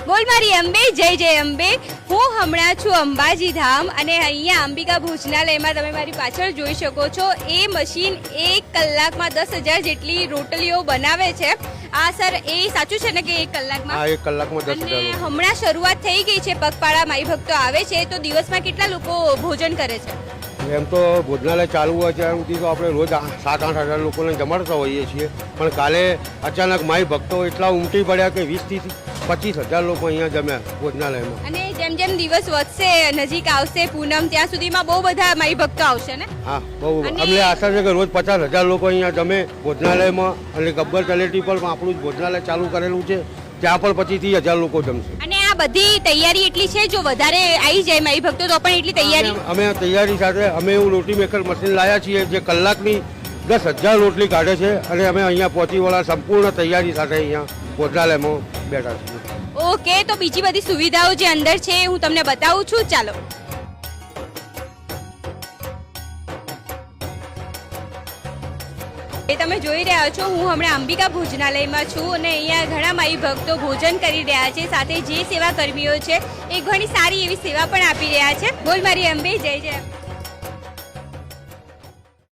બોલ મારી અંબે, જય જય અંબે. હું હમણાં છું અંબાજી ધામ અને અહીંયા અંબિકા ભોજનાલયમાં તમે મારી પાછળ જોઈ શકો છો. એ મશીન 1 કલાકમાં 10,000 જેટલી રોટલીઓ બનાવે છે. આ સર એ સાચું છે ને કે 1 કલાકમાં? હા, 1 કલાકમાં 10,000. અને હમણાં શરૂઆત થઈ ગઈ છે, પગપાળા માઈ ભક્તો આવે છે, તો દિવસમાં કેટલા લોકો ભોજન કરે છે? એમ તો ભોજનાલય ચાલુ હોય ત્યાં સુધી તો આપણે રોજ 7-8 હજાર લોકોને જમાડતા હોઈએ છીએ, પણ કાલે અચાનક માઈ ભક્તો એટલા ઉમટી પડ્યા કે 20 થી 25,000 લોકો અહીંયા જમ્યા ભોજનાલયમાં. અને જેમ જેમ દિવસ વધશે, નજીક આવશે પૂનમ, ત્યાં સુધીમાં બહુ બધા માઈ ભક્તો આવશે ને? હા, બહુ. અને- અમને આશા છે કે રોજ 50,000 લોકો અહીંયા જમે ભોજનાલયમાં. અને ગબ્બર તલેટી પર આપણું જ ભોજનાલય ચાલુ કરેલું છે, ત્યાં પણ 25,000 લોકો જમશે. અને આ બધી તૈયારી એટલી છે, જો વધારે આવી જાય માઈ ભક્તો તો પણ એટલી તૈયારી? અમે તૈયારી સાથે અમે એવું રોટી મેકર મશીન લાવ્યા છીએ જે કલાકની 10,000 રોટલી કાઢે છે, અને અમે અહીંયા પહોંચી વળા સંપૂર્ણ તૈયારી સાથે અહીંયા ભોજનાલયમાં બેઠા છીએ. ઓકે, તો બીજી બધી સુવિધાઓ જે અંદર છે હું તમને બતાવું છું, ચાલો. એ તમે જોઈ રહ્યા છો, હું હમણાં અંબિકા ભોજનાલયમાં છું અને અહીંયા ઘણા માઈ ભક્તો ભોજન કરી રહ્યા છે. સાથે જે સેવા કર્મીઓ છે એ ઘણી સારી એવી સેવા પણ આપી રહ્યા છે. બોલ મારી અંબે, જય જય.